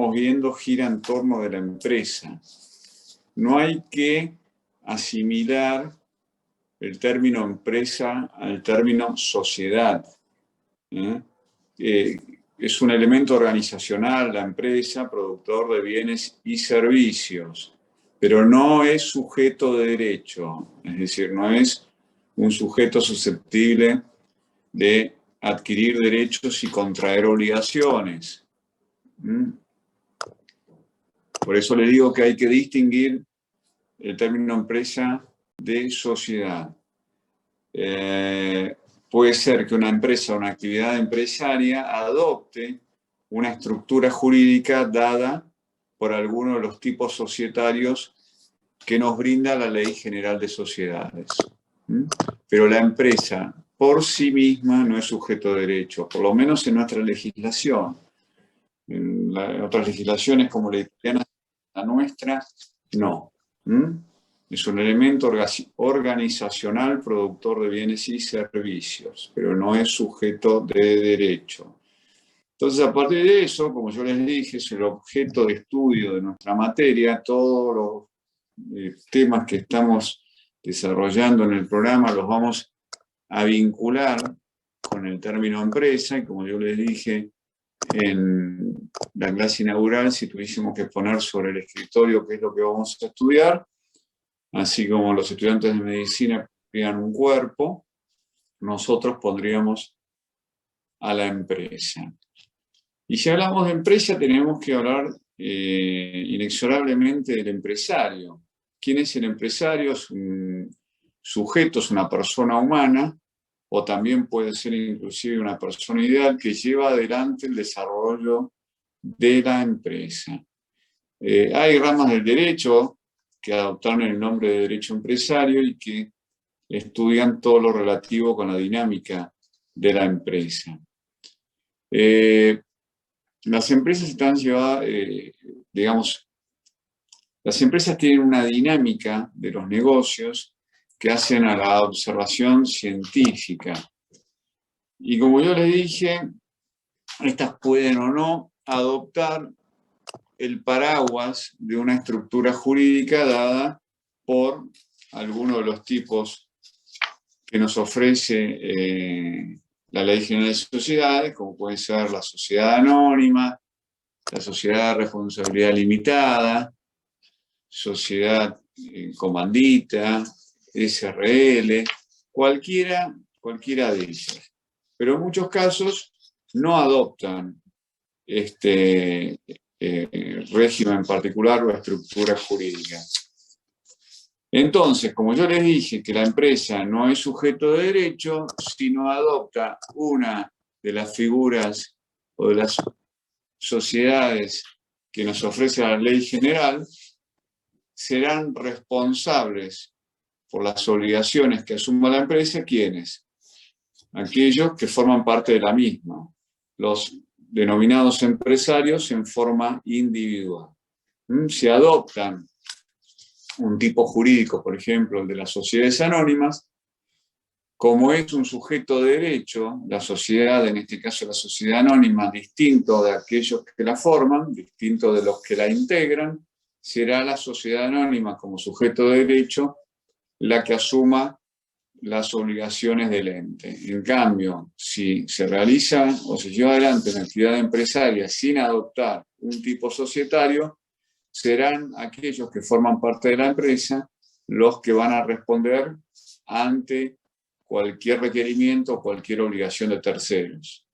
estamos viendo gira en torno de la empresa. No hay que asimilar el término empresa al término sociedad. Es un elemento organizacional, la empresa, productor de bienes y servicios, pero no es sujeto de derecho, es decir, no es un sujeto susceptible de adquirir derechos y contraer obligaciones. Por eso le digo que hay que distinguir el término empresa de sociedad. Puede ser que una empresa o una actividad empresaria adopte una estructura jurídica dada por alguno de los tipos societarios que nos brinda la Ley General de Sociedades. Pero la empresa por sí misma no es sujeto de derecho, por lo menos en nuestra legislación. En otras legislaciones como la italiana, la nuestra, no. Es un elemento organizacional productor de bienes y servicios, pero no es sujeto de derecho. Entonces, a partir de eso, como yo les dije, es el objeto de estudio de nuestra materia. Todos los temas que estamos desarrollando en el programa los vamos a vincular con el término empresa, y como yo les dije en la clase inaugural, si tuviésemos que poner sobre el escritorio qué es lo que vamos a estudiar, así como los estudiantes de medicina crean un cuerpo, nosotros pondríamos a la empresa. Y si hablamos de empresa, tenemos que hablar inexorablemente del empresario. ¿Quién es el empresario? Es un sujeto, es una persona humana, o también puede ser inclusive una persona ideal que lleva adelante el desarrollo de la empresa. Hay ramas del derecho que adoptaron el nombre de derecho empresario y que estudian todo lo relativo con la dinámica de la empresa. Las empresas están llevadas, las empresas tienen una dinámica de los negocios que hacen a la observación científica. Y como yo les dije, estas pueden o no adoptar el paraguas de una estructura jurídica dada por alguno de los tipos que nos ofrece la Ley General de Sociedades, como puede ser la sociedad anónima, la sociedad de responsabilidad limitada, sociedad comandita, SRL, cualquiera de ellas. Pero en muchos casos no adoptan este régimen particular o estructura jurídica. Entonces, como yo les dije que la empresa no es sujeto de derecho, si no adopta una de las figuras o de las sociedades que nos ofrece la ley general, serán responsables por las obligaciones que asuma la empresa, ¿quiénes? Aquellos que forman parte de la misma, los denominados empresarios en forma individual. Si adoptan un tipo jurídico, por ejemplo, el de las sociedades anónimas, como es un sujeto de derecho, la sociedad, en este caso la sociedad anónima, distinto de aquellos que la forman, distinto de los que la integran, será la sociedad anónima como sujeto de derecho la que asuma las obligaciones del ente. En cambio, si se realiza o se lleva adelante una actividad empresaria sin adoptar un tipo societario, serán aquellos que forman parte de la empresa los que van a responder ante cualquier requerimiento o cualquier obligación de terceros.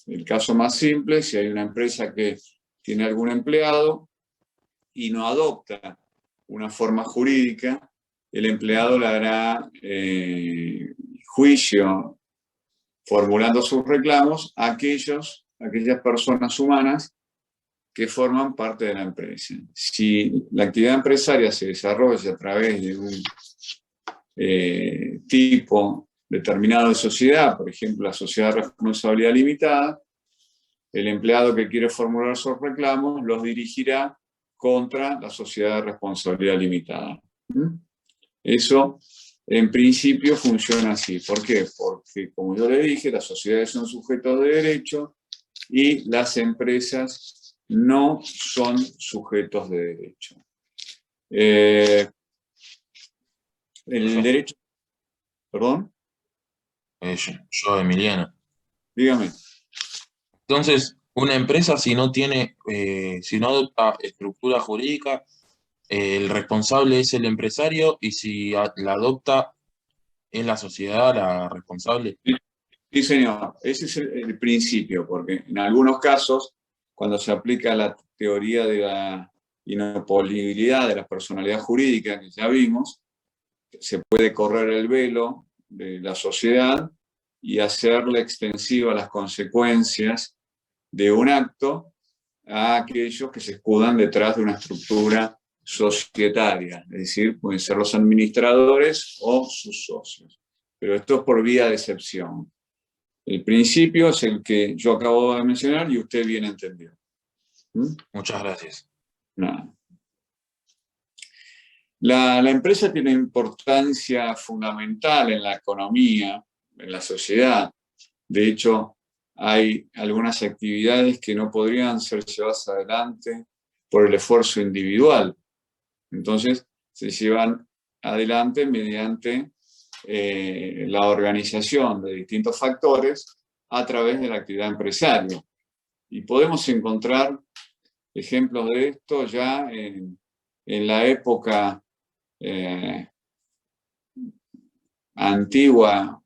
El caso más simple, si hay una empresa que tiene algún empleado y no adopta una forma jurídica, el empleado le hará juicio formulando sus reclamos a aquellas personas humanas que forman parte de la empresa. Si la actividad empresaria se desarrolla a través de un tipo determinado de sociedad, por ejemplo, la sociedad de responsabilidad limitada, el empleado que quiere formular sus reclamos los dirigirá contra la sociedad de responsabilidad limitada. Eso, en principio, funciona así. ¿Por qué? Porque, como yo le dije, las sociedades son sujetos de derecho y las empresas no son sujetos de derecho. El derecho... ¿Perdón? Yo, Emiliano. Dígame. Entonces, una empresa si no tiene, si no adopta estructura jurídica, el responsable es el empresario y si la adopta es la sociedad la responsable. Sí, señor. Ese es el principio, porque en algunos casos, cuando se aplica la teoría de la inopolibilidad de la personalidad jurídica que ya vimos, se puede correr el velo de la sociedad y hacerle extensiva las consecuencias de un acto a aquellos que se escudan detrás de una estructura societaria, es decir, pueden ser los administradores o sus socios. Pero esto es por vía de excepción. El principio es el que yo acabo de mencionar y usted bien entendió. Muchas gracias. Nada. La empresa tiene importancia fundamental en la economía, en la sociedad. De hecho, hay algunas actividades que no podrían ser llevadas adelante por el esfuerzo individual. Entonces, se llevan adelante mediante la organización de distintos factores a través de la actividad empresaria. Y podemos encontrar ejemplos de esto ya en la época antigua,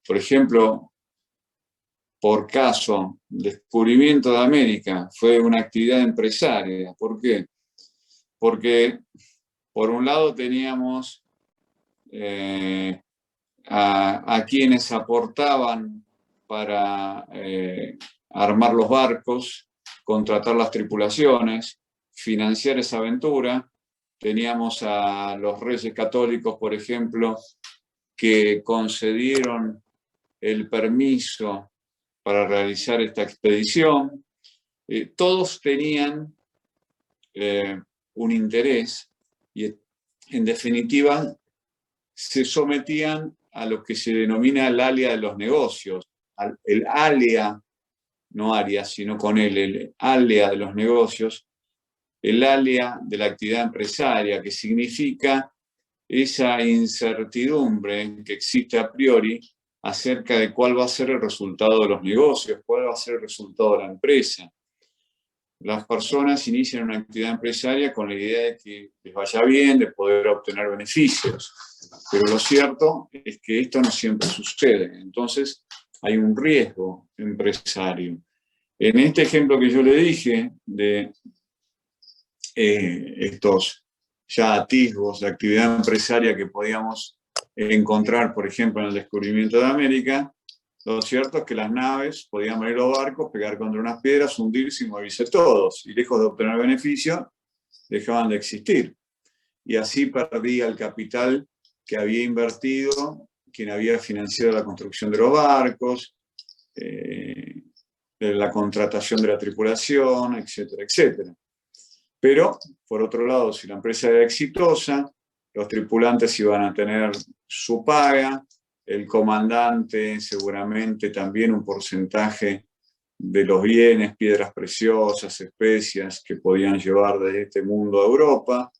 por ejemplo, por caso, el descubrimiento de América fue una actividad empresaria. ¿Por qué? Porque por un lado teníamos a quienes aportaban para armar los barcos, contratar las tripulaciones, financiar esa aventura. Teníamos a los reyes católicos, por ejemplo, que concedieron el permiso para realizar esta expedición. Todos tenían un interés y, en definitiva, se sometían a lo que se denomina el alia de los negocios. El alia, no aria, sino con él, el alia de los negocios, el alia de la actividad empresaria, que significa esa incertidumbre que existe a priori acerca de cuál va a ser el resultado de los negocios, cuál va a ser el resultado de la empresa. Las personas inician una actividad empresaria con la idea de que les vaya bien, de poder obtener beneficios. Pero lo cierto es que esto no siempre sucede. Entonces, hay un riesgo empresario. En este ejemplo que yo le dije de estos ya atisbos de actividad empresaria que podíamos encontrar, por ejemplo, en el descubrimiento de América, lo cierto es que las naves podían venir los barcos, pegar contra unas piedras, hundirse y morirse todos. Y lejos de obtener beneficio, dejaban de existir. Y así perdía el capital que había invertido, quien había financiado la construcción de los barcos, la contratación de la tripulación, etcétera, etcétera. Pero, por otro lado, si la empresa era exitosa, los tripulantes iban a tener su paga, el comandante seguramente también un porcentaje de los bienes, piedras preciosas, especias que podían llevar desde este mundo a Europa.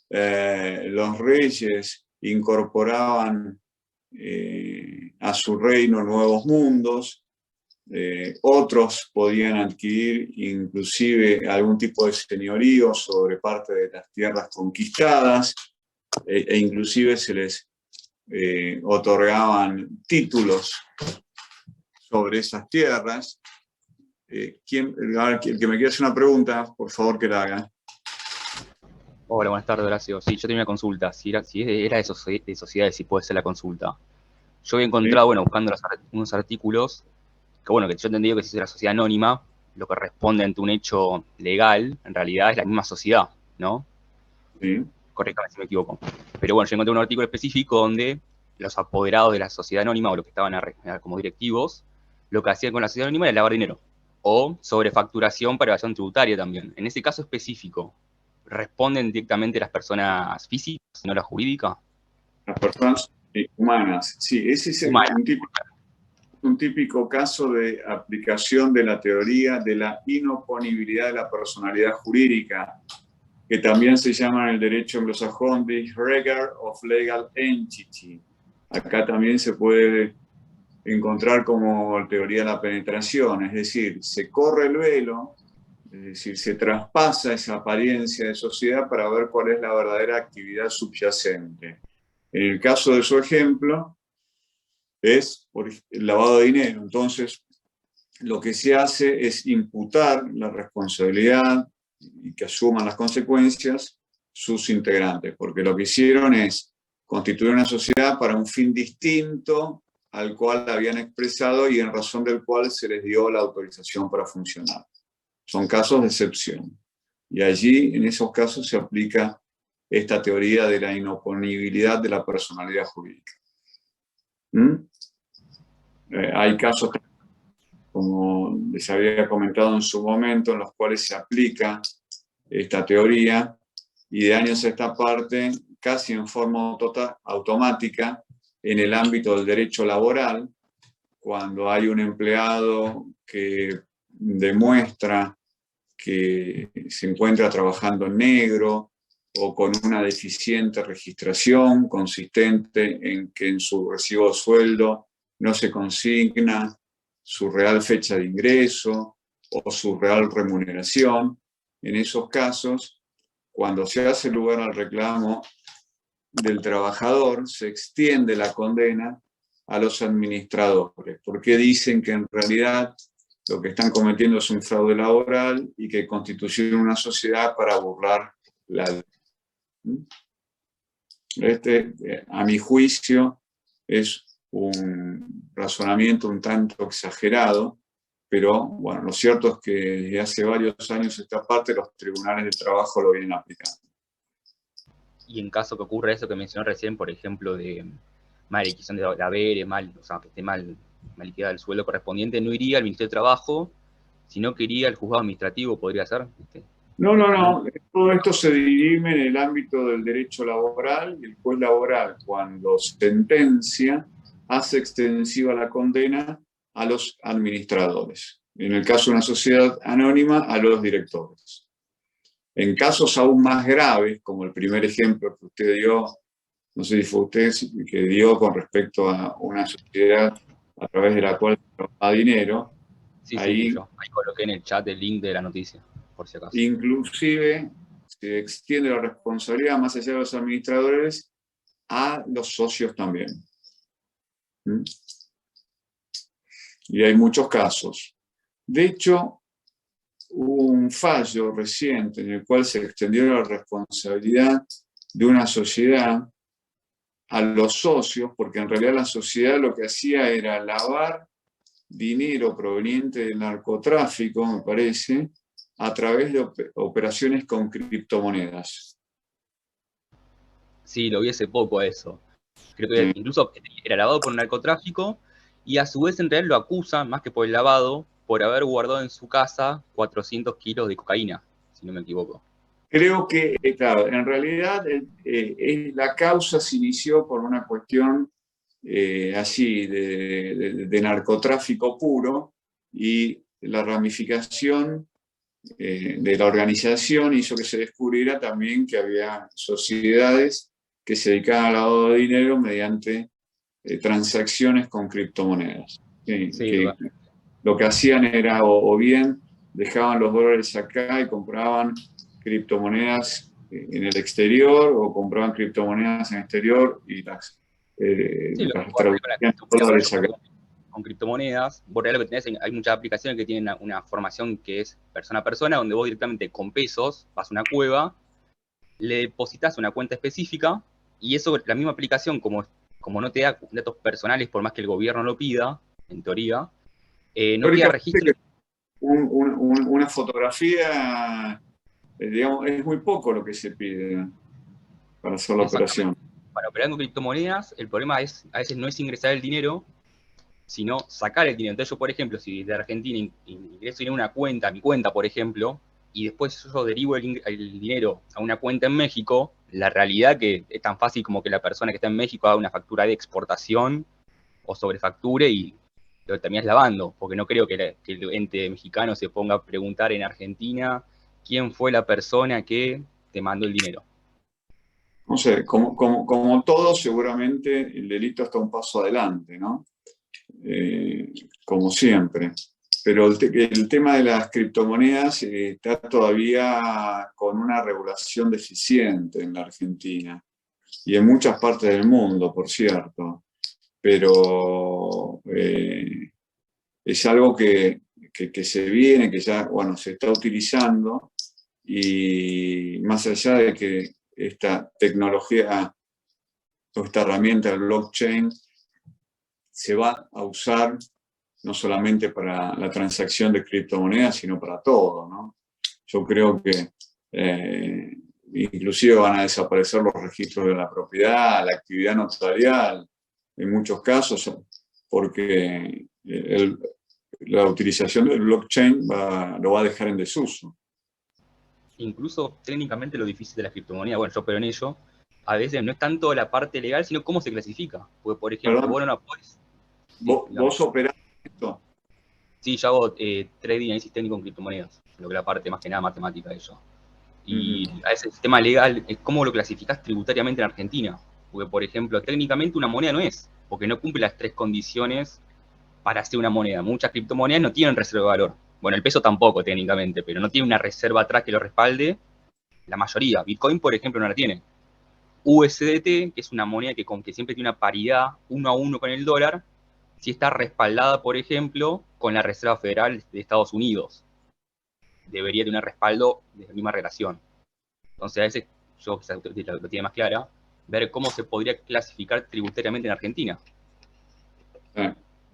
Los reyes incorporaban a su reino nuevos mundos. Otros podían adquirir inclusive algún tipo de señorío sobre parte de las tierras conquistadas e inclusive se les otorgaban títulos sobre esas tierras. El que me quiera hacer una pregunta, por favor que la haga. Hola, buenas tardes, Horacio. Sí, yo tenía una consulta. Si era de sociedades, si puede ser la consulta. Yo había encontrado, bueno, buscando unos artículos, que bueno, que yo he entendido que si es la sociedad anónima, lo que responde ante un hecho legal, en realidad es la misma sociedad, ¿no? Sí. Corríjame si me equivoco. Pero bueno, yo encontré un artículo específico donde los apoderados de la sociedad anónima, o los que estaban como directivos, lo que hacían con la sociedad anónima era lavar dinero. O sobrefacturación para evasión tributaria también. En ese caso específico, ¿responden directamente las personas físicas, no la jurídica? Las personas humanas. Sí, ese es Humana. un tipo. un típico caso de aplicación de la teoría de la inoponibilidad de la personalidad jurídica, que también se llama en el derecho anglosajón disregard of legal entity. Acá también se puede encontrar como teoría de la penetración, es decir, se corre el velo, es decir, se traspasa esa apariencia de sociedad para ver cuál es la verdadera actividad subyacente. En el caso de su ejemplo, es por el lavado de dinero. Entonces, lo que se hace es imputar la responsabilidad y que asuman las consecuencias sus integrantes, porque lo que hicieron es constituir una sociedad para un fin distinto al cual habían expresado y en razón del cual se les dio la autorización para funcionar. Son casos de excepción. Y allí, en esos casos, se aplica esta teoría de la inoponibilidad de la personalidad jurídica. Hay casos, como les había comentado en su momento, en los cuales se aplica esta teoría y de años a esta parte, casi en forma automática, en el ámbito del derecho laboral, cuando hay un empleado que demuestra que se encuentra trabajando en negro o con una deficiente registración consistente en que en su recibo de sueldo no se consigna su real fecha de ingreso o su real remuneración. En esos casos, cuando se hace lugar al reclamo del trabajador, se extiende la condena a los administradores, porque dicen que en realidad lo que están cometiendo es un fraude laboral y que constituyeron una sociedad para burlar la ley. A mi juicio, es un razonamiento un tanto exagerado, pero bueno, lo cierto es que desde hace varios años esta parte los tribunales de trabajo lo vienen aplicando. Y en caso que ocurra eso que mencionó recién, por ejemplo, de mala liquidación de haberes, o sea, que esté mal liquidado el sueldo correspondiente, no iría al Ministerio de Trabajo, sino que iría al juzgado administrativo, podría ser. No. Todo esto se dirime en el ámbito del derecho laboral y el juez laboral, cuando sentencia, hace extensiva la condena a los administradores. En el caso de una sociedad anónima, a los directores. En casos aún más graves, como el primer ejemplo que usted dio, no sé si fue usted que dio con respecto a una sociedad a través de la cual se robaba dinero. Sí, ahí coloqué en el chat el link de la noticia, por si acaso. Inclusive se extiende la responsabilidad más allá de los administradores a los socios también. Y hay muchos casos. De hecho, hubo un fallo reciente en el cual se extendió la responsabilidad de una sociedad a los socios, porque en realidad la sociedad lo que hacía era lavar dinero proveniente del narcotráfico, me parece, a través de operaciones con criptomonedas. Sí, lo vi hace poco eso. Creo que incluso era lavado por narcotráfico y a su vez en realidad lo acusan, más que por el lavado, por haber guardado en su casa 400 kilos de cocaína, si no me equivoco. Creo que, claro, en realidad la causa se inició por una cuestión así de narcotráfico puro y la ramificación de la organización hizo que se descubriera también que había sociedades que se dedicaban al lavado de dinero mediante transacciones con criptomonedas. Que lo que hacían era o bien dejaban los dólares acá y compraban criptomonedas en el exterior o compraban criptomonedas en el exterior y las traducían dólares acá. Con criptomonedas, vos realmente lo que tenés, hay muchas aplicaciones que tienen una formación que es persona a persona, donde vos directamente con pesos vas a una cueva, le depositas una cuenta específica y eso, la misma aplicación, como no te da datos personales por más que el gobierno lo pida, en teoría, no queda registro. Una fotografía, digamos, es muy poco lo que se pide para hacer la operación. Para operar con criptomonedas, el problema es, a veces no es ingresar el dinero, sino sacar el dinero. Entonces yo, por ejemplo, si de Argentina ingreso dinero a una cuenta, a mi cuenta, por ejemplo, y después yo derivo el dinero a una cuenta en México, la realidad que es tan fácil como que la persona que está en México haga una factura de exportación o sobrefacture y lo terminás lavando, porque no creo que el ente mexicano se ponga a preguntar en Argentina quién fue la persona que te mandó el dinero. No sé, como todo, seguramente el delito está un paso adelante, ¿no? Como siempre. Pero el tema de las criptomonedas está todavía con una regulación deficiente en la Argentina y en muchas partes del mundo, por cierto. Pero es algo que se viene, que ya, bueno, se está utilizando, y más allá de que esta tecnología o esta herramienta del blockchain se va a usar no solamente para la transacción de criptomonedas, sino para todo, ¿no? Yo creo que inclusive van a desaparecer los registros de la propiedad, la actividad notarial, en muchos casos, porque la utilización del blockchain lo va a dejar en desuso. Incluso técnicamente lo difícil de la criptomoneda, bueno, yo pero en ello, a veces no es tanto la parte legal, sino cómo se clasifica. Porque, por ejemplo, Perdón, vos no podés... ¿Vos operás esto? Sí, yo hago trading y análisis técnico en criptomonedas, lo que es la parte más que nada matemática de ello. Y a ese sistema legal, ¿cómo lo clasificás tributariamente en Argentina? Porque, por ejemplo, técnicamente una moneda no es, porque no cumple las 3 condiciones para ser una moneda. Muchas criptomonedas no tienen reserva de valor. Bueno, el peso tampoco técnicamente, pero no tiene una reserva atrás que lo respalde. La mayoría. Bitcoin, por ejemplo, no la tiene. USDT, que es una moneda que siempre tiene una paridad 1 a 1 con el dólar, sí está respaldada, por ejemplo, con la Reserva Federal de Estados Unidos. Debería tener respaldo de la misma relación. Entonces, a veces, yo quizás lo tiene más clara, ver cómo se podría clasificar tributariamente en Argentina.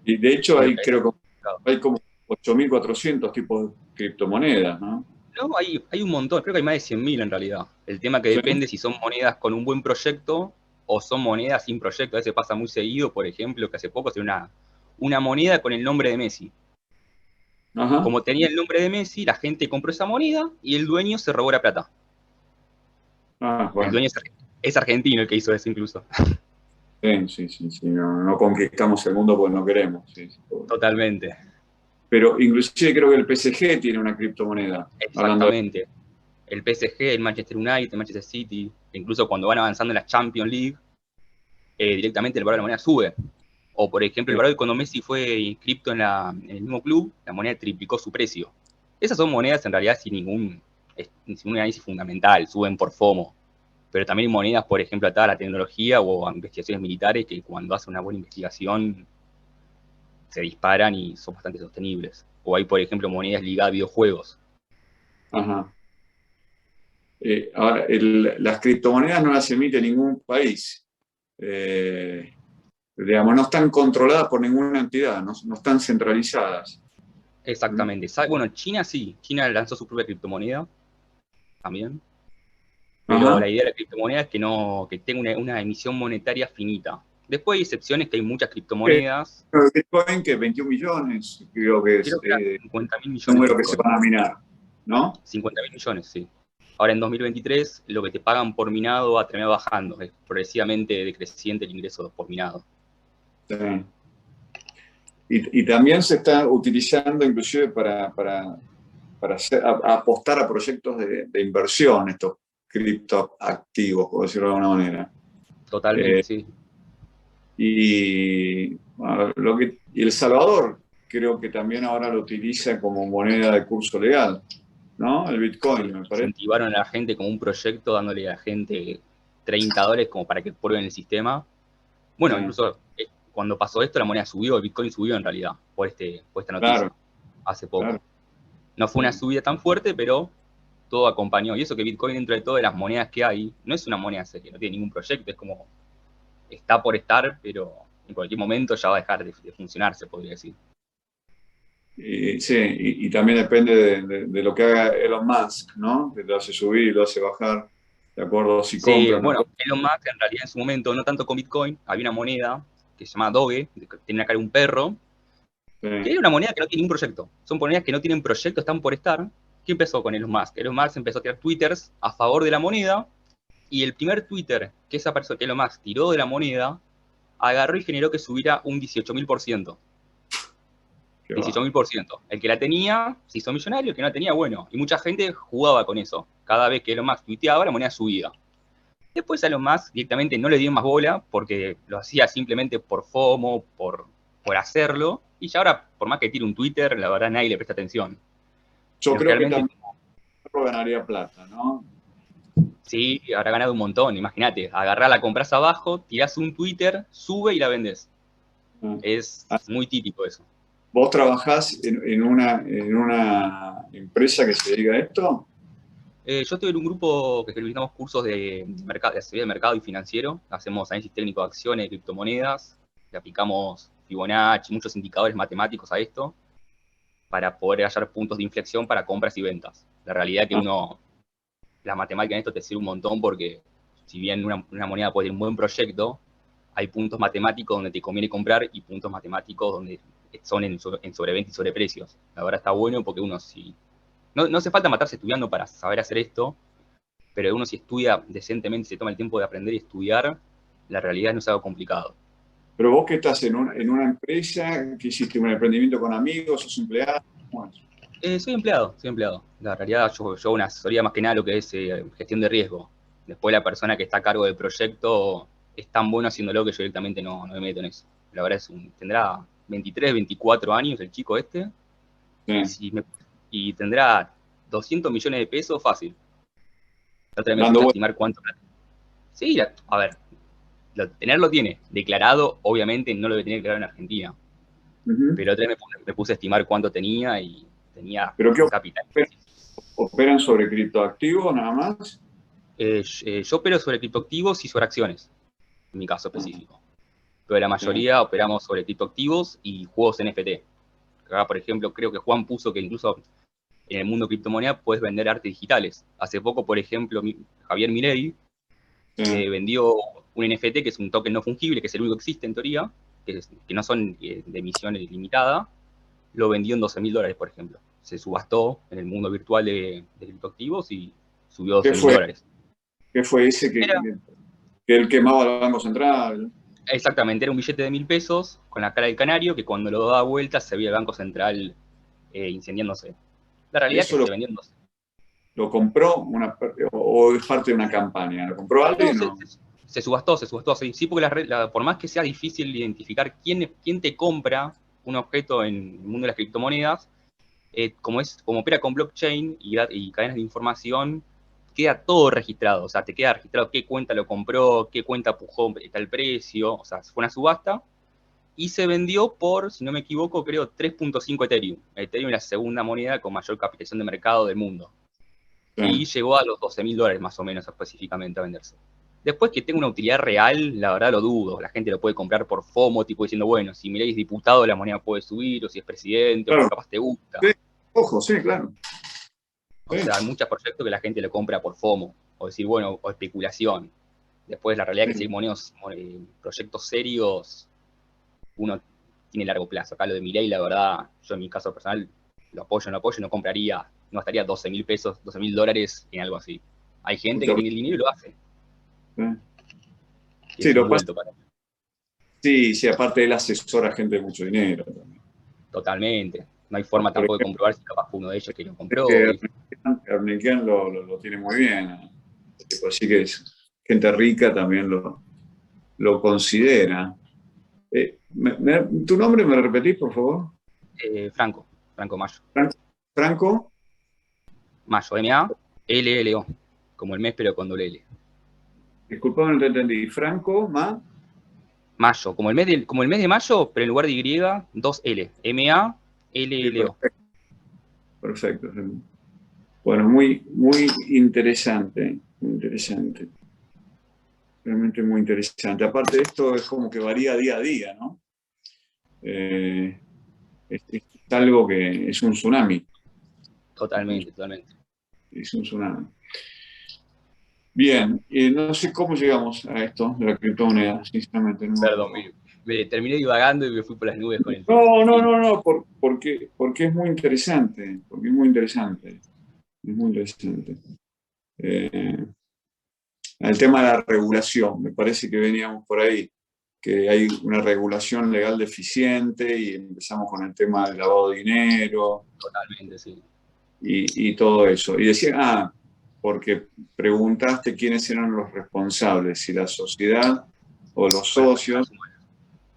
Y de hecho, creo que hay como 8.400 tipos de criptomonedas, ¿no? No, hay un montón, creo que hay más de 100.000 en realidad. El tema que depende si son monedas con un buen proyecto o son monedas sin proyecto. A veces pasa muy seguido, por ejemplo, que hace poco se una moneda con el nombre de Messi. Ajá. Como tenía el nombre de Messi, la gente compró esa moneda y el dueño se robó la plata. Bueno. El dueño es argentino el que hizo eso incluso. Sí. No conquistamos el mundo porque no queremos. Sí. Totalmente. Pero inclusive creo que el PSG tiene una criptomoneda. Exactamente. El PSG, el Manchester United, el Manchester City, incluso cuando van avanzando en la Champions League, directamente el valor de la moneda sube. O, por ejemplo, el valor de cuando Messi fue inscripto en el mismo club, la moneda triplicó su precio. Esas son monedas en realidad sin ningún análisis fundamental, suben por FOMO. Pero también hay monedas, por ejemplo, atadas a la tecnología o a investigaciones militares que cuando hacen una buena investigación se disparan y son bastante sostenibles. O hay, por ejemplo, monedas ligadas a videojuegos. Ajá. Ahora, las criptomonedas no las emite ningún país. Digamos, no están controladas por ninguna entidad, no están centralizadas. Exactamente. Bueno, China sí. China lanzó su propia criptomoneda también. Pero Ajá. la idea de la criptomoneda es que tenga una emisión monetaria finita. Después hay excepciones, que hay muchas criptomonedas. El Bitcoin, que 21 millones, creo que es Creo que 50.000 millones el número de que se Bitcoin. van a minar, ¿no? 50.000 millones, sí. Ahora en 2023 lo que te pagan por minado va a terminar bajando. Es progresivamente decreciente el ingreso por minado. Sí. Y también se está utilizando inclusive para apostar a proyectos de inversión, estos criptoactivos, por decirlo de alguna manera. Totalmente, sí. Y El Salvador creo que también ahora lo utiliza como moneda de curso legal, ¿no? El Bitcoin, me parece. Incentivaron a la gente como un proyecto, dándole a la gente $30 como para que prueben el sistema. Bueno, sí. Incluso cuando pasó esto, la moneda subió, el Bitcoin subió en realidad, por esta noticia, claro, hace poco. Claro. No fue una subida tan fuerte, pero todo acompañó. Y eso que Bitcoin, dentro de todas las monedas que hay, no es una moneda seria, no tiene ningún proyecto, es como, está por estar, pero en cualquier momento ya va a dejar de funcionar, se podría decir. Sí, y también depende de lo que haga Elon Musk, ¿no? Que lo hace subir y lo hace bajar, de acuerdo a si compra. Bueno, Elon Musk en realidad en su momento, no tanto con Bitcoin, había una moneda que se llama Doge, que tiene la cara de un perro, que era una moneda que no tiene ningún proyecto. Son monedas que no tienen proyecto, están por estar. ¿Qué empezó con Elon Musk? Elon Musk empezó a tirar twitters a favor de la moneda, y el primer Twitter que esa persona, que Elon Musk tiró de la moneda, agarró y generó que subiera un 18.000%. Qué va. 18.000%. El que la tenía se hizo millonario, el que no la tenía, bueno. Y mucha gente jugaba con eso. Cada vez que Elon Musk tuiteaba, la moneda subía. Después a Elon Musk directamente no le dio más bola porque lo hacía simplemente por FOMO, por hacerlo. Y ya ahora, por más que tire un Twitter, la verdad nadie le presta atención. Yo Pero creo que realmente también ganaría plata, ¿no? sí, habrá ganado un montón. Imagínate, agarrá, la compras abajo, tirás un Twitter, sube y la vendés. Es Ah, muy típico eso. ¿vos trabajás en una empresa que se dedica a esto? Yo estoy en un grupo que brindamos cursos de seguridad de mercado y financiero. Hacemos análisis técnico de acciones, de criptomonedas. Le aplicamos Fibonacci, muchos indicadores matemáticos a esto para poder hallar puntos de inflexión para compras y ventas. La realidad es que la matemática en esto te sirve un montón porque si bien una moneda puede tener un buen proyecto, hay puntos matemáticos donde te conviene comprar y puntos matemáticos donde son en sobreventa y sobreprecios. La verdad está bueno porque uno si... No hace falta matarse estudiando para saber hacer esto, pero uno si estudia decentemente, se toma el tiempo de aprender y estudiar, la realidad no es algo complicado. Pero vos que estás en una empresa, que hiciste un emprendimiento con amigos, sos empleado, ¿cómo es? Soy empleado. La realidad yo hago una asesoría más que nada lo que es gestión de riesgo. Después la persona que está a cargo del proyecto es tan bueno haciéndolo que yo directamente no me meto en eso. La verdad tendrá 23, 24 años el chico este, y, Sí. y tendrá 200 millones de pesos fácil. La otra vez me Dando puse a vueltas. estimar cuánto. Sí, a ver, tenerlo tiene. Declarado, obviamente, no lo debe tener declarado en Argentina. Ujú. Pero otra vez me puse a estimar cuánto tenía y tenía ¿Pero qué un capital. operan sobre criptoactivos nada más? Yo opero sobre criptoactivos y sobre acciones, en mi caso específico. Pero la Sí. mayoría operamos sobre criptoactivos y juegos NFT. Acá, por ejemplo, creo que Juan puso que incluso en el mundo criptomoneda puedes vender artes digitales. Hace poco, por ejemplo, Javier Milei Sí. vendió un NFT, que es un token no fungible, que es el único que existe en teoría, que no son de emisión limitada, lo vendió en $12.000, por ejemplo. Se subastó en el mundo virtual de criptoactivos y subió ¿Qué $12.000. qué fue ese Era, que él quemaba el Banco Central? exactamente, era un billete de 1.000 pesos con la cara del canario que cuando lo daba vuelta se veía el Banco Central incendiándose. La ¿Y realidad es que eso se vendió. lo compró o es parte de una campaña? ¿Lo compró No, alguien o no? se subastó, sí, porque por más que sea difícil identificar quién te compra un objeto en el mundo de las criptomonedas, como opera con blockchain y cadenas de información, queda todo registrado. O sea, te queda registrado qué cuenta lo compró, qué cuenta pujó tal precio. O sea, fue una subasta y se vendió por, si no me equivoco, creo 3.5 Ethereum. Ethereum es la segunda moneda con mayor capitalización de mercado del mundo. Y Sí. llegó a los $12.000 más o menos específicamente a venderse. Después que tenga una utilidad real, la verdad lo dudo. La gente lo puede comprar por FOMO, tipo diciendo, bueno, si Milei es diputado, la moneda puede subir, o si es presidente, o Claro. porque capaz te gusta. Sí. Ojo, sí, claro. O Sí. sea, hay muchos proyectos que la gente lo compra por FOMO, o decir, bueno, o especulación. Después la realidad es que si Sí. hay proyectos serios, uno tiene largo plazo. Acá lo de Milei, la verdad, yo en mi caso personal, lo apoyo, no compraría, no gastaría 12.000 pesos, $12.000 en algo así. Hay gente que Mucha- tiene el dinero y lo hace, sí. que Sí, es lo un que pasa, vuelto para sí, sí, aparte él asesora a gente de mucho dinero también. totalmente. No hay forma Por tampoco de ejemplo, comprobar si capaz fue uno de ellos que lo es compró. que Ernequian lo tiene muy bien, ¿no? Tipo, así que gente rica también lo considera. ¿Tu nombre me repetís, por favor? Franco Mayo. Franco. Mayo, M-A-L-L-O. Como el mes, pero con doble L. Disculpame, no te entendí. Franco, Mayo, como el mes de mayo, pero en lugar de Y, dos L. Sí, M-A-L-L-O. perfecto, perfecto. Bueno, muy, muy interesante, muy interesante. Realmente muy interesante. Aparte de esto, es como que varía día a día, ¿no? Eh, es algo que es un tsunami. Totalmente, totalmente. Es un tsunami. Bien, no sé cómo llegamos a esto de la criptomoneda, sinceramente, no me Perdón, acuerdo. me terminé divagando y me fui por las nubes con el tema. No, no, Sí, no, no, porque es muy interesante, porque es muy interesante, es muy interesante. El tema de la regulación, me parece que veníamos por ahí. que hay una regulación legal deficiente y empezamos con el tema del lavado de dinero. Totalmente, sí. Y todo eso. Y decía, porque preguntaste quiénes eran los responsables, si la sociedad o los socios,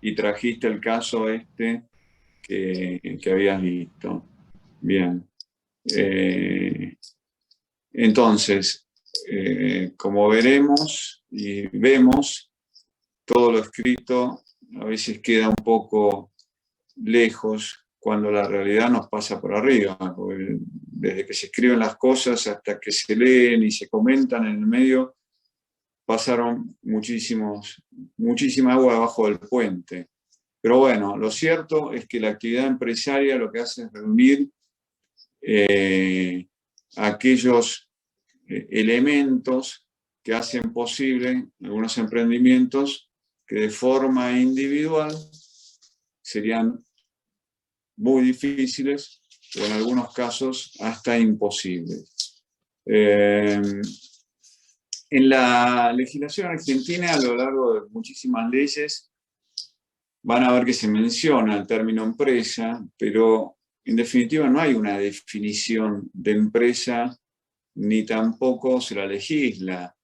y trajiste el caso que habías visto. Bien. Entonces, como veremos y vemos, todo lo escrito a veces queda un poco lejos cuando la realidad nos pasa por arriba. Porque desde que se escriben las cosas hasta que se leen y se comentan en el medio, pasaron muchísima agua debajo del puente. Pero bueno, lo cierto es que la actividad empresaria lo que hace es reunir aquellos elementos que hacen posible algunos emprendimientos que de forma individual serían muy difíciles o en algunos casos hasta imposibles. En la legislación argentina, a lo largo de muchísimas leyes, van a ver que se menciona el término empresa, pero en definitiva no hay una definición de empresa, ni tampoco se la legisla.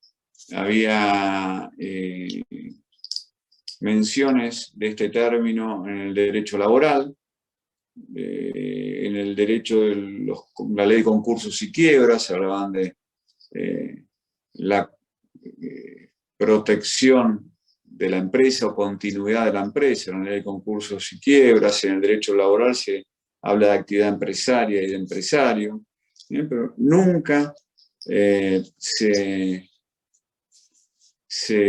Había menciones de este término en el derecho laboral, en el derecho de la ley de concursos y quiebras, se hablaban de la protección de la empresa o continuidad de la empresa, en la ley de concursos y quiebras, en el derecho laboral se habla de actividad empresaria y de empresario, pero nunca se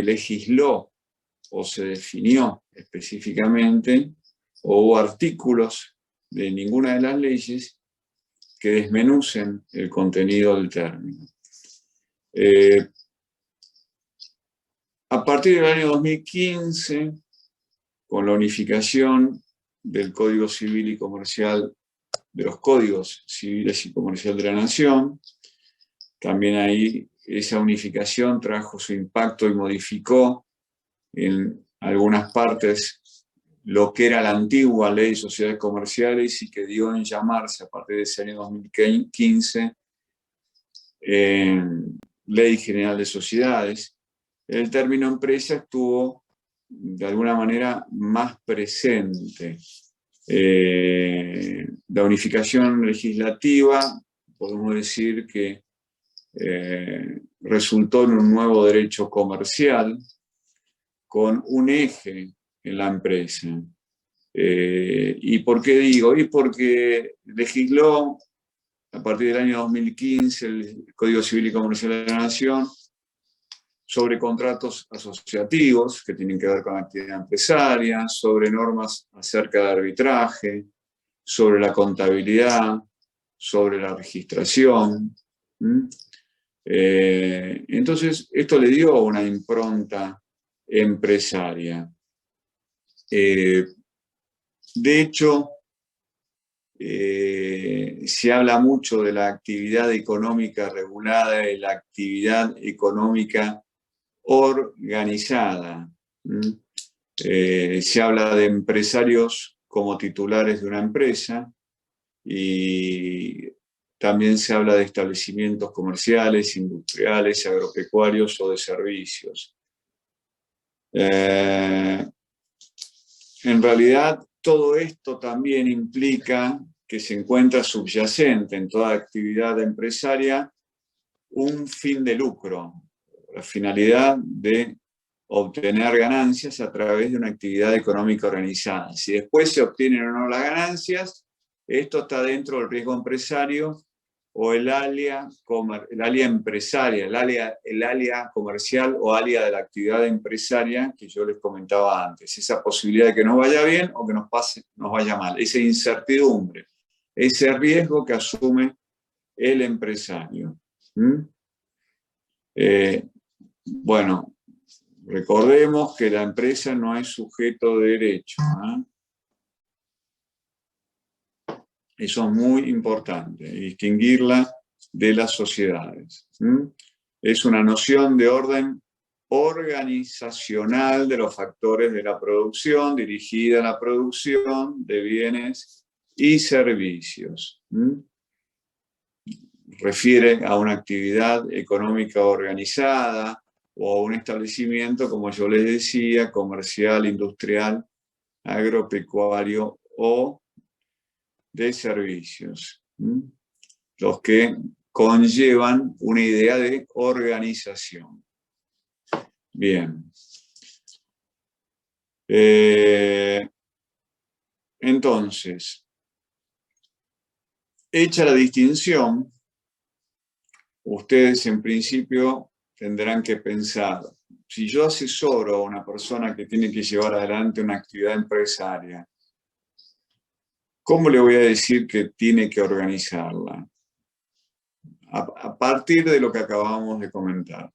legisló o se definió específicamente, o hubo artículos de ninguna de las leyes que desmenucen el contenido del término. A partir del año 2015, con la unificación del Código Civil y Comercial, de los Códigos Civiles y Comercial de la Nación, también ahí esa unificación trajo su impacto y modificó en algunas partes lo que era la antigua Ley de Sociedades Comerciales y que dio en llamarse a partir de ese año 2015 Ley General de Sociedades. El término empresa estuvo de alguna manera más presente. La unificación legislativa, podemos decir que resultó en un nuevo derecho comercial con un eje en la empresa. ¿Y por qué digo? Y porque legisló a partir del año 2015 el Código Civil y Comercial de la Nación sobre contratos asociativos que tienen que ver con la actividad empresaria, sobre normas acerca de arbitraje, sobre la contabilidad, sobre la registración. Entonces, esto le dio una impronta empresaria. De hecho, se habla mucho de la actividad económica regulada y la actividad económica organizada. Se habla de empresarios como titulares de una empresa y también se habla de establecimientos comerciales, industriales, agropecuarios o de servicios. En realidad, todo esto también implica que se encuentra subyacente en toda actividad empresaria un fin de lucro, la finalidad de obtener ganancias a través de una actividad económica organizada. Si después se obtienen o no las ganancias, esto está dentro del riesgo empresario o el alia empresaria, el alia comercial o alia de la actividad empresaria que yo les comentaba antes. Esa posibilidad de que nos vaya bien o que nos vaya mal, esa incertidumbre, ese riesgo que asume el empresario. Bueno, recordemos que la empresa no es sujeto de derecho. Eso es muy importante, distinguirla de las sociedades. Es una noción de orden organizacional de los factores de la producción, dirigida a la producción de bienes y servicios. Refiere a una actividad económica organizada o a un establecimiento, como yo les decía, comercial, industrial, agropecuario o de servicios, los que conllevan una idea de organización. Bien. Entonces, hecha la distinción, ustedes en principio tendrán que pensar, si yo asesoro a una persona que tiene que llevar adelante una actividad empresaria, ¿cómo le voy a decir que tiene que organizarla? A partir de lo que acabamos de comentar.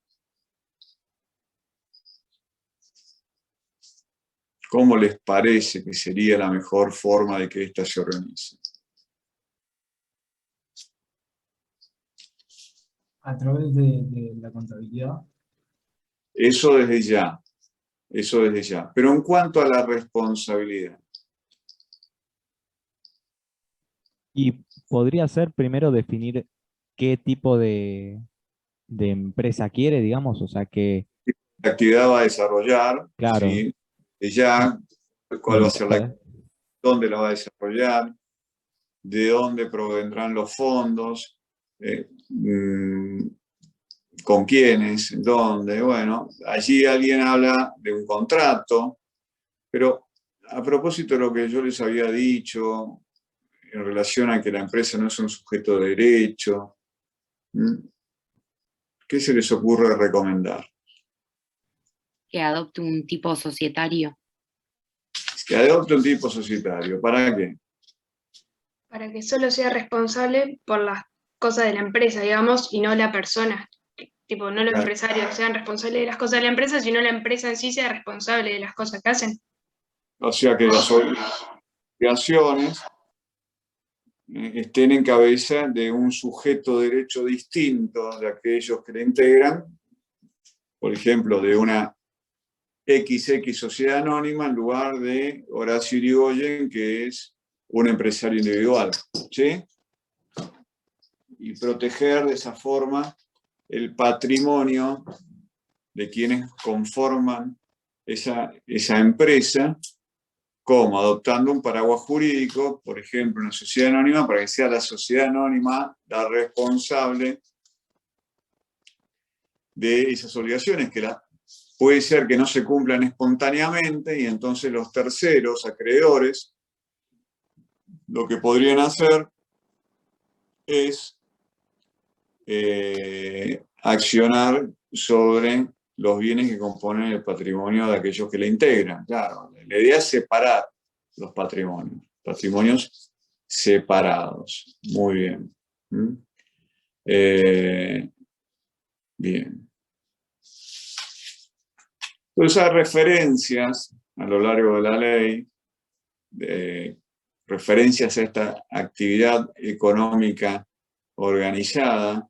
¿Cómo les parece que sería la mejor forma de que ésta se organice? A través de la contabilidad. Eso desde ya. Eso desde ya. Pero en cuanto a la responsabilidad. Y podría ser primero definir qué tipo de empresa quiere, digamos, o sea que, ¿Qué actividad va a desarrollar? claro, ¿Sí? De ya, cuál va a ser la, dónde la va a desarrollar, de dónde provendrán los fondos, con quiénes, dónde. Bueno, allí alguien habla de un contrato, pero a propósito de lo que yo les había dicho en relación a que la empresa no es un sujeto de derecho, ¿qué se les ocurre recomendar? Que adopte un tipo societario. Que adopte un tipo societario. ¿Para qué? Para que solo sea responsable por las cosas de la empresa, digamos, y no la persona. Tipo, no los Claro. empresarios sean responsables de las cosas de la empresa, sino la empresa en sí sea responsable de las cosas que hacen. O sea que las obligaciones estén en cabeza de un sujeto de derecho distinto de aquellos que le integran, por ejemplo, de una XX sociedad anónima en lugar de Horacio Irigoyen, que es un empresario individual, ¿sí? Y proteger de esa forma el patrimonio de quienes conforman esa empresa, como adoptando un paraguas jurídico, por ejemplo, una sociedad anónima, para que sea la sociedad anónima la responsable de esas obligaciones, que puede ser que no se cumplan espontáneamente, y entonces los terceros, acreedores, lo que podrían hacer es accionar sobre los bienes que componen el patrimonio de aquellos que le integran. Claro, la idea es separar los patrimonios separados. Muy bien. Bien. Entonces hay referencias a lo largo de la ley, referencias a esta actividad económica organizada.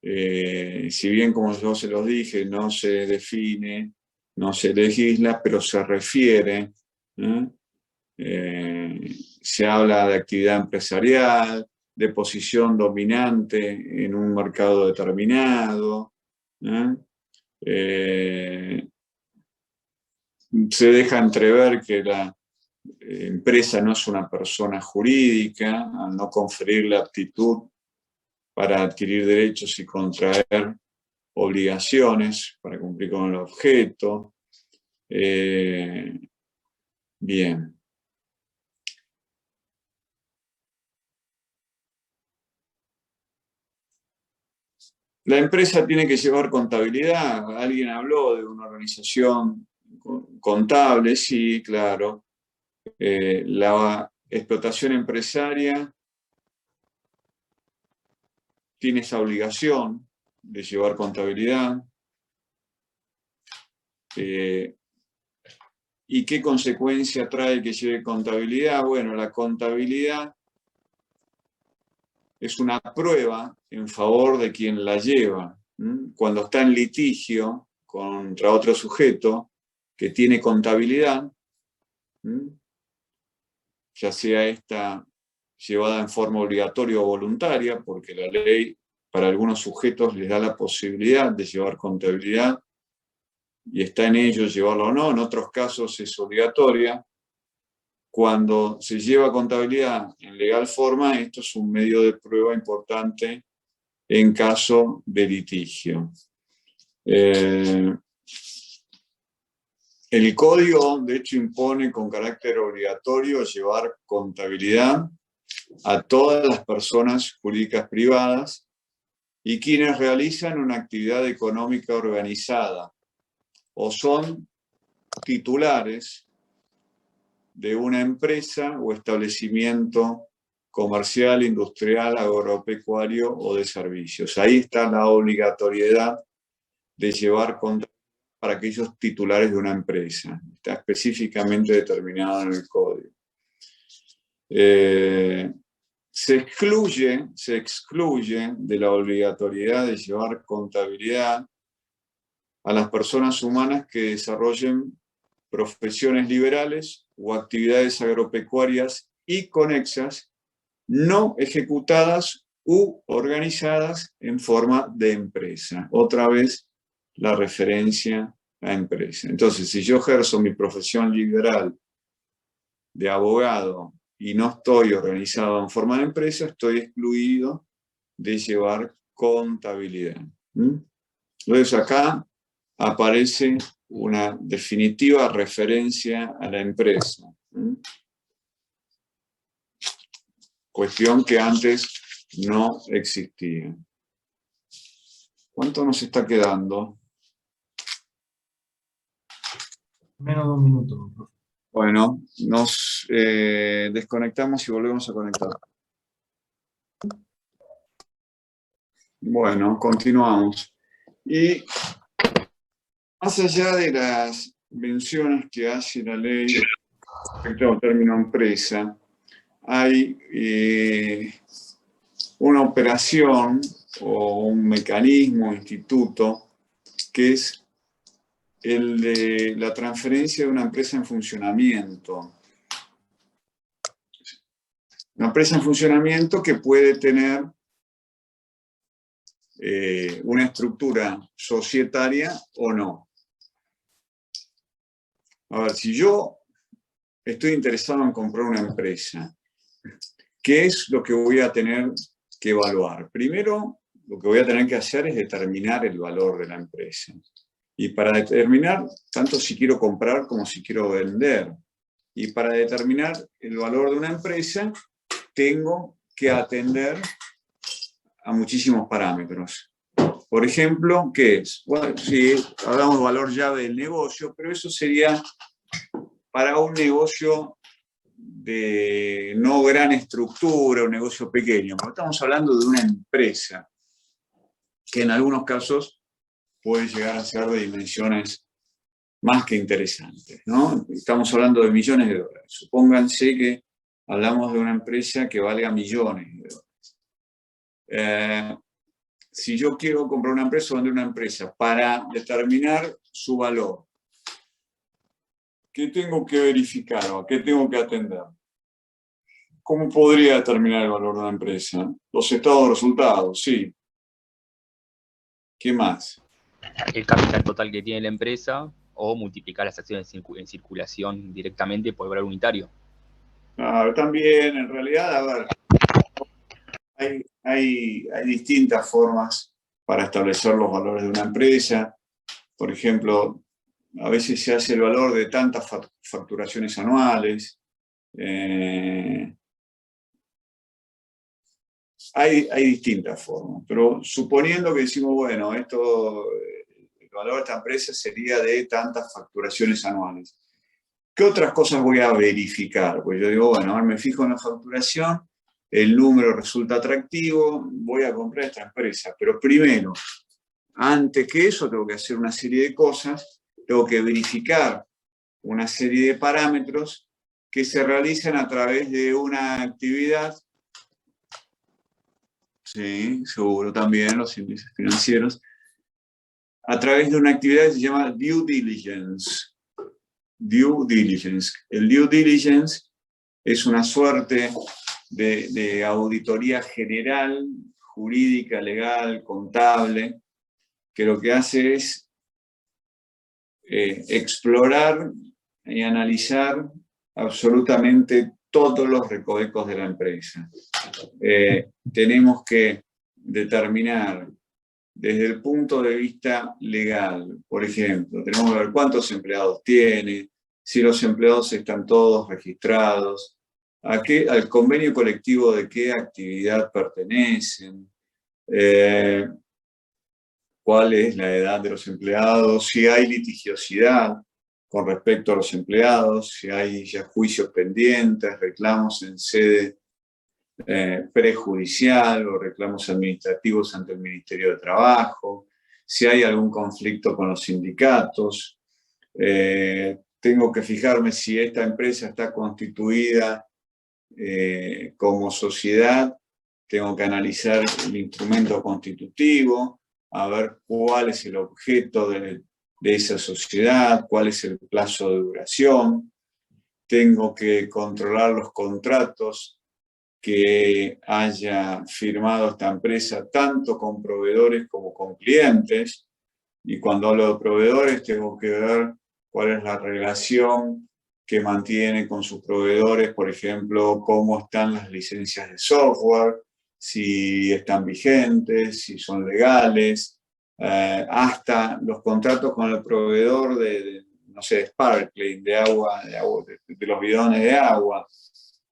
Si bien, como yo se los dije, no se define, no se legisla, pero se refiere, se habla de actividad empresarial, de posición dominante en un mercado determinado, se deja entrever que la empresa no es una persona jurídica, al no conferirle aptitud para adquirir derechos y contraer obligaciones para cumplir con el objeto. Bien. La empresa tiene que llevar contabilidad. Alguien habló de una organización contable, sí, claro. La explotación empresaria tiene esa obligación de llevar contabilidad. ¿Y qué consecuencia trae que lleve contabilidad? Bueno, la contabilidad es una prueba en favor de quien la lleva. cuando está en litigio contra otro sujeto que tiene contabilidad, ya sea esta llevada en forma obligatoria o voluntaria, porque la ley para algunos sujetos les da la posibilidad de llevar contabilidad y está en ellos llevarlo o no, en otros casos es obligatoria. Cuando se lleva contabilidad en legal forma, esto es un medio de prueba importante en caso de litigio. El código, de hecho, impone con carácter obligatorio llevar contabilidad a todas las personas jurídicas privadas y quienes realizan una actividad económica organizada o son titulares de una empresa o establecimiento comercial, industrial, agropecuario o de servicios. Ahí está la obligatoriedad de llevar contabilidad para aquellos titulares de una empresa. Está específicamente determinado en el código. Se excluye de la obligatoriedad de llevar contabilidad a las personas humanas que desarrollen profesiones liberales o actividades agropecuarias y conexas no ejecutadas u organizadas en forma de empresa. Otra vez la referencia a empresa. Entonces, si yo ejerzo mi profesión liberal de abogado y no estoy organizado en forma de empresa, estoy excluido de llevar contabilidad. Entonces acá aparece una definitiva referencia a la empresa. Cuestión que antes no existía. ¿Cuánto nos está quedando? Menos de un minuto, profe. Bueno, nos desconectamos y volvemos a conectar. Bueno, continuamos. Y más allá de las menciones que hace la ley respecto al término empresa, hay una operación o un mecanismo, instituto, que es el de la transferencia de una empresa en funcionamiento. Una empresa en funcionamiento que puede tener una estructura societaria o no. A ver, si yo estoy interesado en comprar una empresa, ¿qué es lo que voy a tener que evaluar? Primero, lo que voy a tener que hacer es determinar el valor de la empresa. Y para determinar, tanto si quiero comprar como si quiero vender. Y para determinar el valor de una empresa, tengo que atender a muchísimos parámetros. Por ejemplo, ¿qué es? Bueno, sí, hablamos de valor llave del negocio, pero eso sería para un negocio de no gran estructura, un negocio pequeño. Pero estamos hablando de una empresa que en algunos casos puede llegar a ser de dimensiones más que interesantes, ¿no? Estamos hablando de millones de dólares. Supónganse que hablamos de una empresa que valga millones de dólares. Si yo quiero comprar una empresa o vender una empresa, para determinar su valor, ¿qué tengo que verificar o a qué tengo que atender? ¿Cómo podría determinar el valor de una empresa? Los estados de resultados, sí. ¿Qué más? El capital total que tiene la empresa o multiplicar las acciones en circulación directamente por el valor unitario. También, en realidad, a ver, hay distintas formas para establecer los valores de una empresa. Por ejemplo, a veces se hace el valor de tantas facturaciones anuales. Hay distintas formas, pero suponiendo que decimos, bueno, el valor de esta empresa sería de tantas facturaciones anuales. ¿Qué otras cosas voy a verificar? Pues yo digo, bueno, me fijo en la facturación, el número resulta atractivo, voy a comprar esta empresa. Pero primero, antes que eso, tengo que hacer una serie de cosas, tengo que verificar una serie de parámetros que se realizan a través de una actividad. Sí, seguro también los índices financieros. a través de una actividad que se llama due diligence. Due diligence. El due diligence es una suerte de auditoría general, jurídica, legal, contable, que lo que hace es explorar y analizar absolutamente todos los recovecos de la empresa. Tenemos que determinar desde el punto de vista legal, por ejemplo, tenemos que ver cuántos empleados tiene, si los empleados están todos registrados, al convenio colectivo de qué actividad pertenecen, cuál es la edad de los empleados, si hay litigiosidad con respecto a los empleados, si hay ya juicios pendientes, reclamos en sede prejudicial o reclamos administrativos ante el Ministerio de Trabajo, si hay algún conflicto con los sindicatos. Tengo que fijarme si esta empresa está constituida como sociedad, tengo que analizar el instrumento constitutivo, a ver cuál es el objeto de esa sociedad, cuál es el plazo de duración. Tengo que controlar los contratos que haya firmado esta empresa tanto con proveedores como con clientes. Y cuando hablo de proveedores tengo que ver cuál es la relación que mantiene con sus proveedores, por ejemplo, cómo están las licencias de software, si están vigentes, si son legales, hasta los contratos con el proveedor no sé, sparkling, de agua, de los bidones de agua,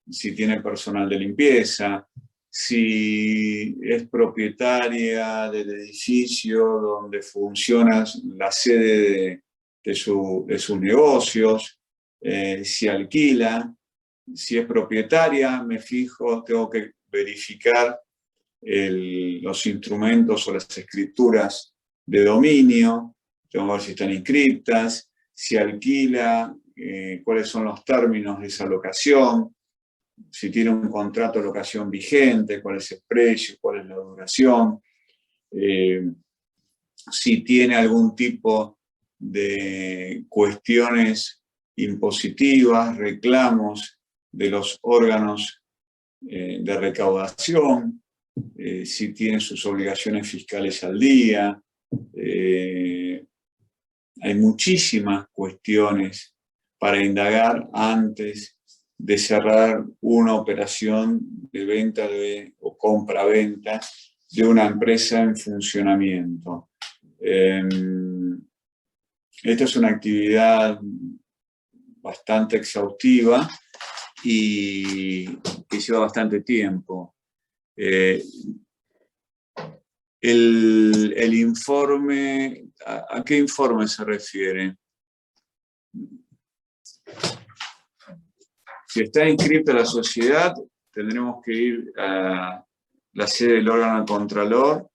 si tiene personal de limpieza, si es propietaria del edificio donde funciona la sede de sus negocios, si alquila, si es propietaria, me fijo, tengo que verificar los instrumentos o las escrituras de dominio, tengo que ver si están inscriptas, si alquila, cuáles son los términos de esa locación, si tiene un contrato de locación vigente, cuál es el precio, cuál es la duración, si tiene algún tipo de cuestiones impositivas, reclamos de los órganos de recaudación, si tiene sus obligaciones fiscales al día. Hay muchísimas cuestiones para indagar antes de cerrar una operación de venta o compra-venta de una empresa en funcionamiento. Esta es una actividad bastante exhaustiva y que lleva bastante tiempo. El informe, ¿a qué informe se refiere? Si está inscrita la sociedad, tendremos que ir a la sede del órgano contralor,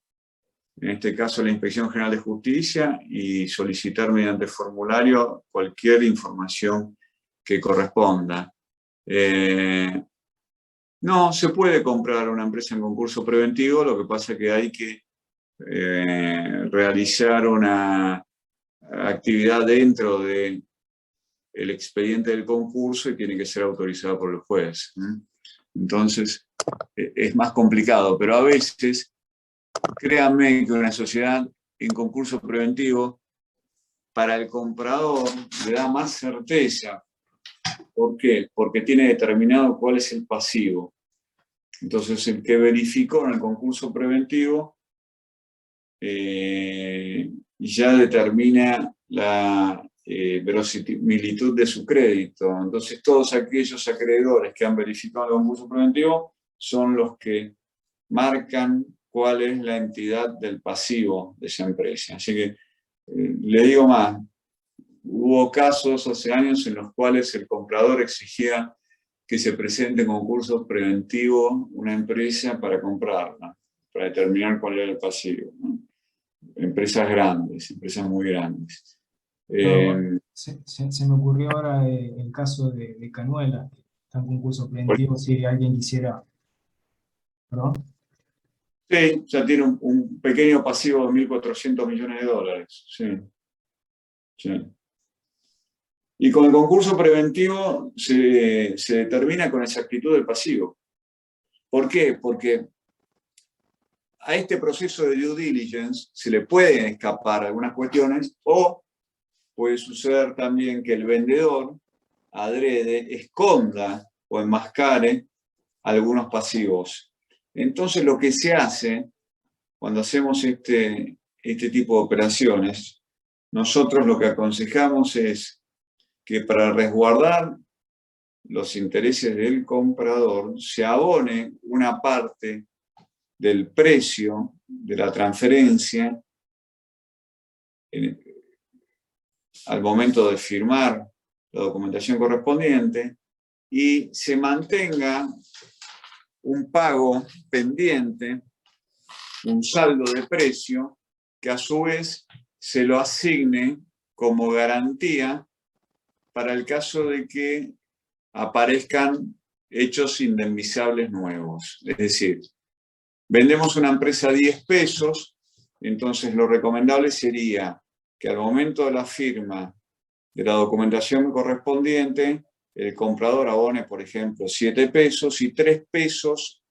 en este caso la Inspección General de Justicia, y solicitar mediante formulario cualquier información que corresponda. No, se puede comprar una empresa en concurso preventivo, lo que pasa es que hay que realizar una actividad dentro del expediente del concurso y tiene que ser autorizada por el juez. Entonces, es más complicado, pero a veces, créanme que una sociedad en concurso preventivo, para el comprador le da más certeza. ¿Por qué? Porque tiene determinado cuál es el pasivo. Entonces, el que verificó en el concurso preventivo ya determina la verosimilitud de su crédito. Entonces, todos aquellos acreedores que han verificado el concurso preventivo son los que marcan cuál es la entidad del pasivo de esa empresa. Así que, le digo más, hubo casos hace años en los cuales el comprador exigía que se presente en concurso preventivo una empresa para comprarla, para determinar cuál era el pasivo, ¿no? Empresas grandes, empresas muy grandes. Se me ocurrió ahora el caso de Canuela, que está en concurso preventivo, si alguien quisiera... ¿Perdón? Sí, ya tiene un pequeño pasivo de 1.400 millones de dólares. Sí. Sí. Y con el concurso preventivo se determina con exactitud el pasivo. ¿Por qué? Porque a este proceso de due diligence se le pueden escapar algunas cuestiones, o puede suceder también que el vendedor adrede esconda o enmascare algunos pasivos. Entonces lo que se hace cuando hacemos este tipo de operaciones, nosotros lo que aconsejamos es que para resguardar los intereses del comprador se abone una parte del precio de la transferencia al momento de firmar la documentación correspondiente y se mantenga un pago pendiente, un saldo de precio, que a su vez se lo asigne como garantía para el caso de que aparezcan hechos indemnizables nuevos. Es decir, vendemos una empresa a 10 pesos, entonces lo recomendable sería que al momento de la firma de la documentación correspondiente, el comprador abone, por ejemplo, 7 pesos y 3 pesos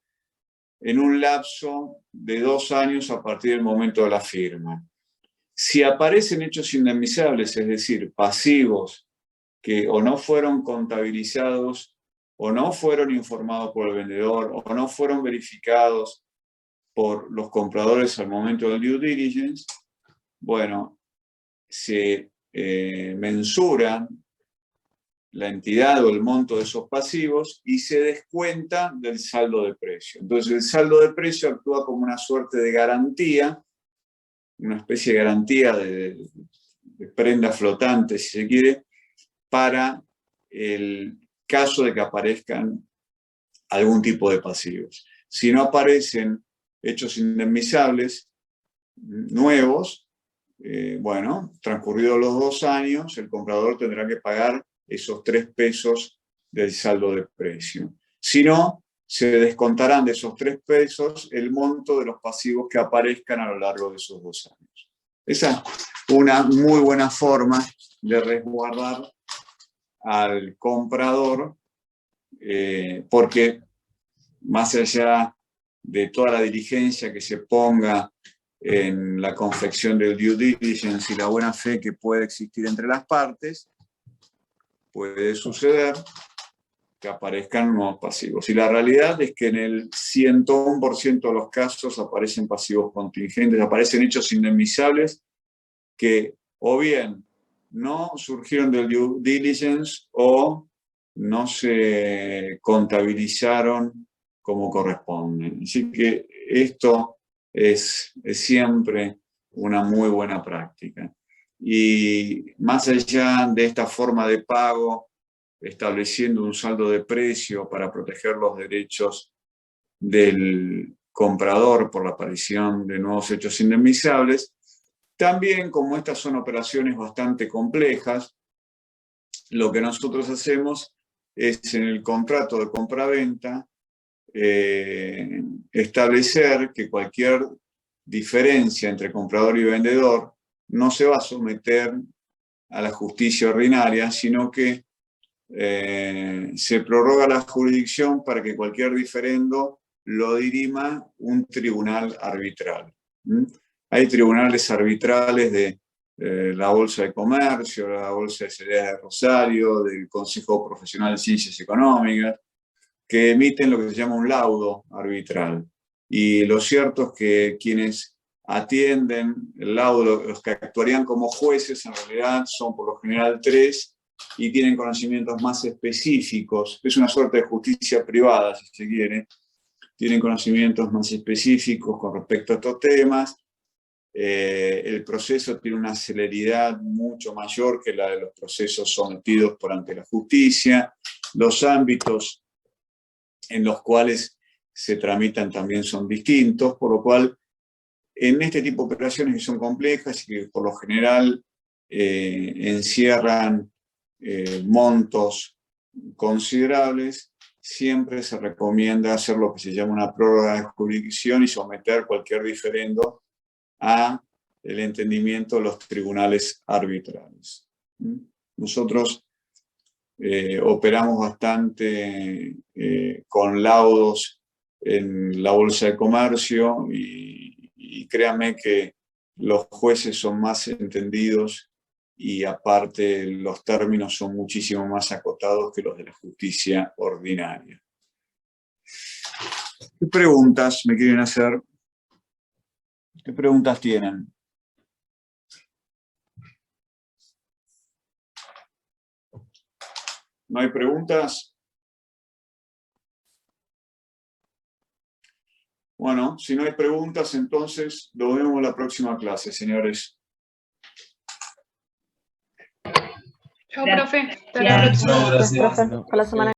en un lapso de 2 años a partir del momento de la firma. Si aparecen hechos indemnizables, es decir, pasivos que o no fueron contabilizados, o no fueron informados por el vendedor, o no fueron verificados por los compradores al momento del due diligence, bueno, se mensura la entidad o el monto de esos pasivos y se descuenta del saldo de precio. Entonces el saldo de precio actúa como una suerte de garantía, una especie de garantía de prenda flotante, si se quiere, para el caso de que aparezcan algún tipo de pasivos. Si no aparecen hechos indemnizables nuevos, bueno, transcurridos los 2 años, el comprador tendrá que pagar esos 3 pesos del saldo de precio. Si no, se descontarán de esos 3 pesos el monto de los pasivos que aparezcan a lo largo de esos 2 años. Esa es una muy buena forma de resguardar al comprador, porque más allá de toda la diligencia que se ponga en la confección del due diligence y la buena fe que puede existir entre las partes, puede suceder que aparezcan nuevos pasivos. Y la realidad es que en el 101% de los casos aparecen pasivos contingentes, aparecen hechos indemnizables que o bien no surgieron del due diligence o no se contabilizaron como corresponde. Así que esto es siempre una muy buena práctica. Y más allá de esta forma de pago, estableciendo un saldo de precio para proteger los derechos del comprador por la aparición de nuevos hechos indemnizables, también, como estas son operaciones bastante complejas, lo que nosotros hacemos es en el contrato de compra-venta establecer que cualquier diferencia entre comprador y vendedor no se va a someter a la justicia ordinaria, sino que se prorroga la jurisdicción para que cualquier diferendo lo dirima un tribunal arbitral. Hay tribunales arbitrales de la Bolsa de Comercio, la Bolsa de Cereales de Rosario, del Consejo Profesional de Ciencias Económicas, que emiten lo que se llama un laudo arbitral. Y lo cierto es que quienes atienden el laudo, los que actuarían como jueces, en realidad son por lo general 3 y tienen conocimientos más específicos. Es una suerte de justicia privada, si se quiere. Tienen conocimientos más específicos con respecto a estos temas. El proceso tiene una celeridad mucho mayor que la de los procesos sometidos por ante la justicia. Los ámbitos en los cuales se tramitan también son distintos, por lo cual en este tipo de operaciones que son complejas y que por lo general encierran montos considerables, siempre se recomienda hacer lo que se llama una prórroga de jurisdicción y someter cualquier diferendo a el entendimiento de los tribunales arbitrales. Nosotros operamos bastante con laudos en la Bolsa de Comercio y créanme que los jueces son más entendidos y aparte los términos son muchísimo más acotados que los de la justicia ordinaria. ¿Qué preguntas me quieren hacer? ¿Qué preguntas tienen? ¿No hay preguntas? Bueno, si no hay preguntas, entonces nos vemos en la próxima clase, señores. Chao, profe. Hasta la próxima. Gracias. Profe, a la semana.